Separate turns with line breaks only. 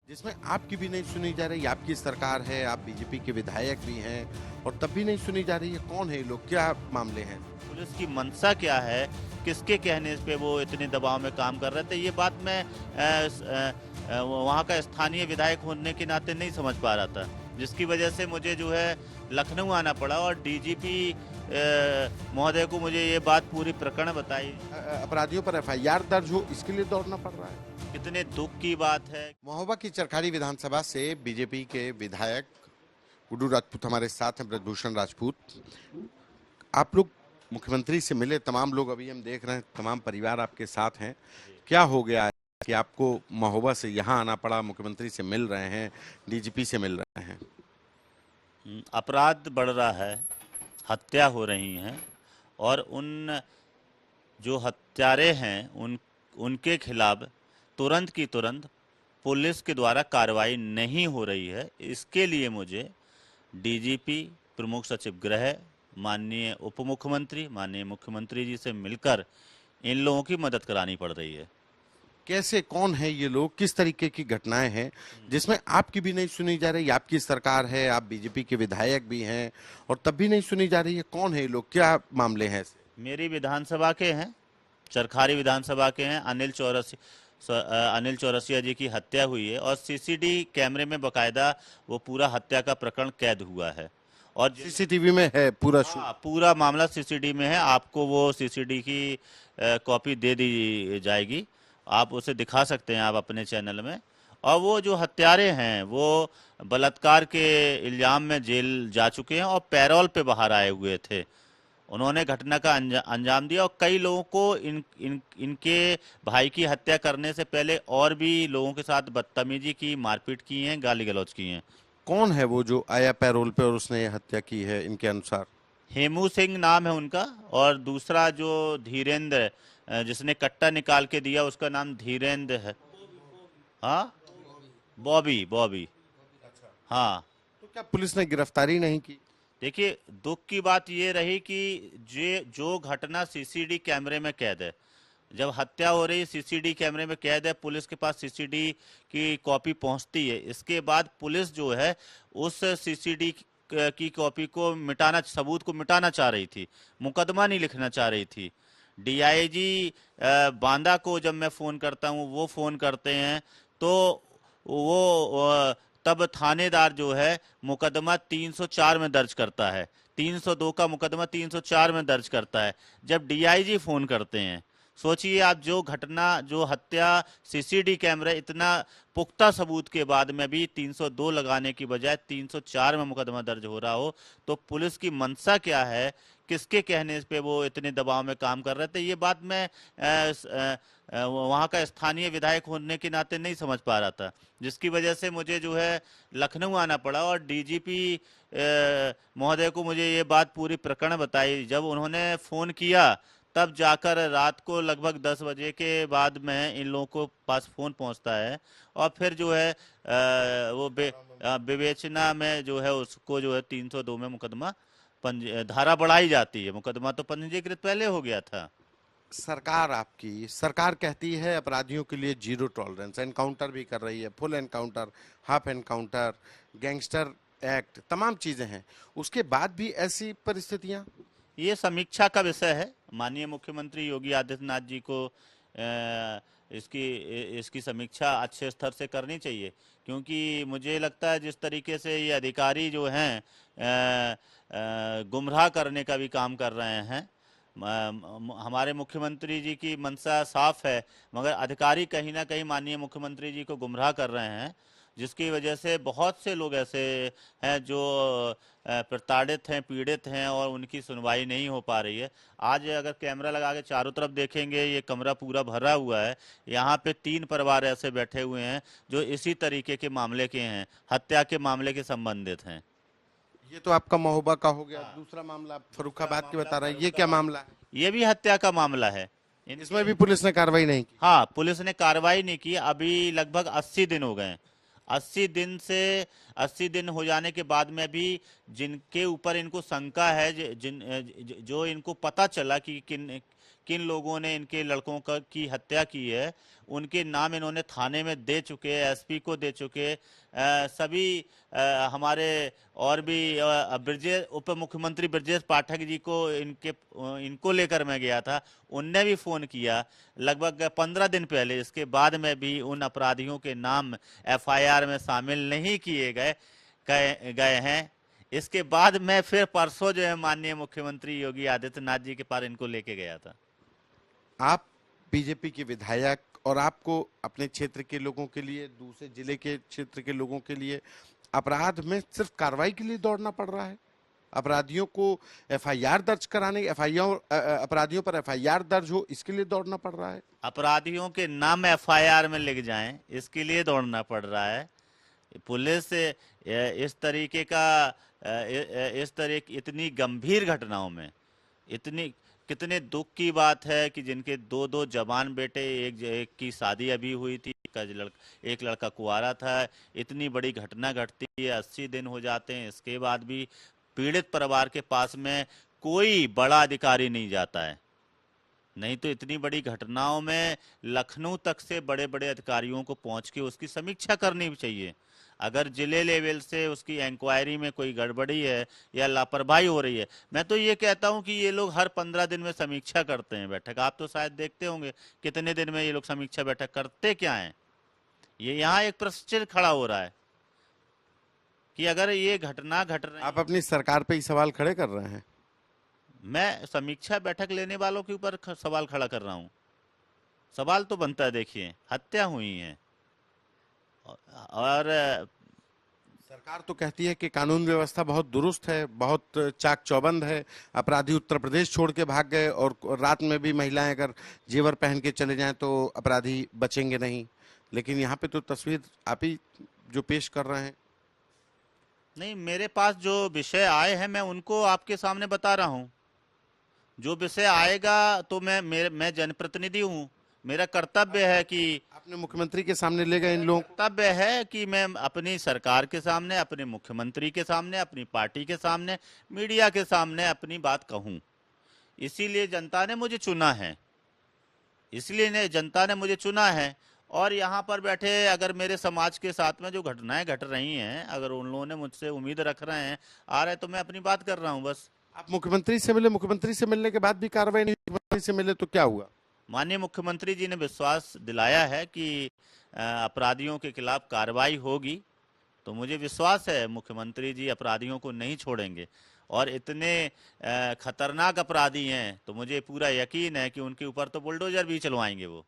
जिसमें आपकी भी नहीं सुनी जा रही। आपकी सरकार है, आप बीजेपी के विधायक भी हैं और तब भी नहीं सुनी जा रही है। कौन है ये लोग, क्या मामले हैं?
पुलिस की मंशा क्या है, किसके कहने पे वो इतने दबाव में काम कर रहे थे, ये बात मैं वहाँ का स्थानीय विधायक होने के नाते नहीं समझ पा रहा था, जिसकी वजह से मुझे जो है लखनऊ आना पड़ा और डीजीपी महोदय को मुझे ये बात पूरी प्रकरण बताई।
अपराधियों पर एफआईआर दर्ज हो, इसके लिए दौड़ना पड़ रहा है।
कितने दुख की बात है।
महोबा की चरखाड़ी विधानसभा से बीजेपी के विधायक गुड्डू राजपूत हमारे साथ हैं, ब्रजभूषण राजपूत। आप लोग मुख्यमंत्री से मिले, तमाम लोग अभी हम देख रहे हैं, तमाम परिवार आपके साथ हैं। क्या हो गया है कि आपको महोबा से यहाँ आना पड़ा, मुख्यमंत्री से मिल रहे हैं, डीजीपी से मिल रहे हैं?
अपराध बढ़ रहा है, हत्या हो रही हैं और उन जो हत्यारे हैं उनके खिलाफ तुरंत की तुरंत पुलिस के द्वारा कार्रवाई नहीं हो रही है। इसके लिए मुझे डीजीपी, प्रमुख सचिव गृह, माननीय उप मुख्यमंत्री, माननीय मुख्यमंत्री जी से मिलकर इन लोगों की मदद करानी पड़ रही है।
कैसे, कौन है ये लोग, किस तरीके की घटनाएं हैं जिसमें आपकी भी नहीं सुनी जा रही? आपकी सरकार है, आप बीजेपी के विधायक भी हैं और तब भी नहीं सुनी जा रही है। कौन है ये लोग, क्या मामले हैं ऐसे?
मेरी विधानसभा के हैं, चरखारी विधानसभा के हैं। अनिल चौरसिया जी की हत्या हुई है और सीसीडी कैमरे में बकायदा वो पूरा हत्या का प्रकरण कैद हुआ है और
सीसीटीवी में है पूरा शो?
हाँ, पूरा मामला सीसीडी में है। आपको वो सीसीडी की कॉपी दे दी जाएगी, आप उसे दिखा सकते हैं आप अपने चैनल में। और वो जो हत्यारे हैं वो बलात्कार के इल्जाम में जेल जा चुके हैं और पैरोल पे बाहर आए हुए थे। उन्होंने घटना का अंजाम दिया और कई लोगों को इनके भाई की हत्या करने से पहले और भी लोगों के साथ बदतमीजी की, मारपीट की है, गाली गलौज की है।
कौन है वो जो आया पैरोल पे और उसने ये हत्या की है इनके अनुसार?
हेमू सिंह नाम है उनका और दूसरा जो धीरेन्द्र, जिसने कट्टा निकाल के दिया, उसका नाम धीरेन्द्र है। हाँ, बॉबी बॉबी। हाँ।
तो क्या पुलिस ने गिरफ्तारी नहीं की?
देखिए, दुख की बात ये रही कि जो घटना सीसीडी कैमरे में कैद है, जब हत्या हो रही सीसीडी कैमरे में कैद है, पुलिस के पास सीसीडी की कॉपी पहुंचती है, इसके बाद पुलिस जो है उस सीसीडी की कॉपी को मिटाना, सबूत को मिटाना चाह रही थी, मुकदमा नहीं लिखना चाह रही थी। डीआईजी बांदा को जब मैं फ़ोन करता हूँ, वो फ़ोन करते हैं तो वो तब थानेदार जो है मुकदमा 304 में दर्ज करता है, 302 का मुकदमा 304 में दर्ज करता है जब डीआईजी फ़ोन करते हैं। सोचिए आप, जो घटना, जो हत्या सीसीडी कैमरा इतना पुख्ता सबूत के बाद में भी 302 लगाने की बजाय 304 में मुकदमा दर्ज हो रहा हो, तो पुलिस की मंशा क्या है, किसके कहने पे वो इतने दबाव में काम कर रहे थे, ये बात मैं वहाँ का स्थानीय विधायक होने के नाते नहीं समझ पा रहा था, जिसकी वजह से मुझे जो है लखनऊ आना पड़ा और डीजीपी महोदय को मुझे ये बात पूरी प्रकरण बताई। जब उन्होंने फ़ोन किया तब जाकर रात को लगभग 10 बजे के बाद में इन लोगों को पास फ़ोन पहुंचता है और फिर जो है वो विवेचना में जो है उसको जो है 302 में मुकदमा धारा बढ़ाई जाती है। मुकदमा तो पंजीकृत पहले हो गया था।
सरकार, आपकी सरकार कहती है अपराधियों के लिए जीरो टॉलरेंस, एनकाउंटर भी कर रही है, full encounter, half encounter, gangster act, तमाम चीजें हैं, उसके बाद भी ऐसी परिस्थितियां।
ये समीक्षा का विषय है। माननीय मुख्यमंत्री योगी आदित्यनाथ जी को इसकी इसकी समीक्षा अच्छे स्तर से करनी चाहिए, क्योंकि मुझे लगता है जिस तरीके से ये अधिकारी जो हैं गुमराह करने का भी काम कर रहे हैं। हमारे मुख्यमंत्री जी की मंशा साफ है, मगर अधिकारी कहीं ना कहीं माननीय मुख्यमंत्री जी को गुमराह कर रहे हैं, जिसकी वजह से बहुत से लोग ऐसे हैं जो प्रताड़ित हैं, पीड़ित हैं और उनकी सुनवाई नहीं हो पा रही है। आज अगर कैमरा लगा के चारों तरफ देखेंगे, ये कमरा पूरा भरा हुआ है। यहाँ पे 3 परिवार ऐसे बैठे हुए हैं जो इसी तरीके के मामले के हैं, हत्या के मामले के संबंधित हैं।
ये तो आपका महोबा का हो गया। दूसरा मामला आप फर्रुखाबाद की बता रहे हैं, ये क्या मामला है?
ये भी हत्या का मामला है।
इसमें भी पुलिस ने कार्रवाई नहीं की?
हाँ, पुलिस ने कार्रवाई नहीं की। अभी लगभग 80 दिन हो गए। 80 दिन हो जाने के बाद में भी जिनके ऊपर इनको शंका है, जो इनको पता चला कि किन लोगों ने इनके लड़कों की हत्या की है उनके नाम इन्होंने थाने में दे चुके, एसपी को दे चुके। सभी हमारे और भी ब्रजेश उप मुख्यमंत्री ब्रजेश पाठक जी को इनको लेकर मैं गया था, उनने भी फ़ोन किया लगभग 15 दिन पहले। इसके बाद में भी उन अपराधियों के नाम एफआईआर में शामिल नहीं किए गए हैं। इसके बाद मैं फिर परसों जो है माननीय मुख्यमंत्री योगी आदित्यनाथ जी के पास इनको लेके गया था।
आप बीजेपी के विधायक और आपको अपने क्षेत्र के लोगों के लिए, दूसरे जिले के क्षेत्र के लोगों के लिए अपराध में सिर्फ कार्रवाई के लिए दौड़ना पड़ रहा है? अपराधियों को एफआईआर दर्ज कराने, अपराधियों पर एफआईआर दर्ज हो, इसके लिए दौड़ना पड़ रहा है?
अपराधियों के नाम एफआईआर में लिख जाएं, इसके लिए दौड़ना पड़ रहा है। पुलिस इस तरीके का इतनी गंभीर घटनाओं में, इतनी कितने दुख की बात है कि जिनके दो दो जवान बेटे, एक की शादी अभी हुई थी, एक लड़का कुंवारा था, इतनी बड़ी घटना घटती है, 80 दिन हो जाते हैं, इसके बाद भी पीड़ित परिवार के पास में कोई बड़ा अधिकारी नहीं जाता है। नहीं तो इतनी बड़ी घटनाओं में लखनऊ तक से बड़े बड़े अधिकारियों को पहुंच के उसकी समीक्षा करनी चाहिए। अगर जिले लेवल से उसकी इंक्वायरी में कोई गड़बड़ी है या लापरवाही हो रही है, मैं तो ये कहता हूं कि ये लोग हर 15 दिन में समीक्षा करते हैं बैठक। आप तो शायद देखते होंगे कितने दिन में ये लोग समीक्षा बैठक करते क्या है। ये यहाँ एक प्रश्न खड़ा हो रहा है कि अगर ये घटना घट रही,
आप अपनी सरकार पे ही सवाल खड़े कर रहे हैं।
मैं समीक्षा बैठक लेने वालों के ऊपर सवाल खड़ा कर रहा हूँ। सवाल तो बनता है, देखिए हत्या हुई है और
सरकार तो कहती है कि कानून व्यवस्था बहुत दुरुस्त है, बहुत चाक चौबंद है, अपराधी उत्तर प्रदेश छोड़ के भाग गए और रात में भी महिलाएं अगर जेवर पहन के चले जाएं तो अपराधी बचेंगे नहीं। लेकिन यहाँ पे तो तस्वीर आप ही जो पेश कर रहे हैं।
नहीं, मेरे पास जो विषय आए हैं मैं उनको आपके सामने बता रहा हूँ। जो विषय आएगा तो मैं जनप्रतिनिधि हूँ, मेरा कर्तव्य है कि
आपने मुख्यमंत्री के सामने ले गए इन लोगों को।
कर्तव्य है कि मैं अपनी सरकार के सामने, अपने मुख्यमंत्री के सामने, अपनी पार्टी के सामने, मीडिया के सामने अपनी बात कहूँ। इसीलिए जनता ने मुझे चुना है, जनता ने मुझे चुना है। और यहाँ पर बैठे अगर मेरे समाज के साथ में जो घटनाएं घट रही हैं, अगर उन लोगों ने मुझसे उम्मीद रख रहे हैं, आ रहे, तो मैं अपनी बात कर रहा हूँ बस।
आप मुख्यमंत्री से मिले, मुख्यमंत्री से मिलने के बाद भी कार्रवाई नहीं, मुख्यमंत्री से मिले तो क्या हुआ?
माननीय मुख्यमंत्री जी ने विश्वास दिलाया है कि अपराधियों के खिलाफ कार्रवाई होगी। तो मुझे विश्वास है मुख्यमंत्री जी अपराधियों को नहीं छोड़ेंगे। और इतने खतरनाक अपराधी हैं तो मुझे पूरा यकीन है कि उनके ऊपर तो बुलडोजर भी चलवाएंगे वो।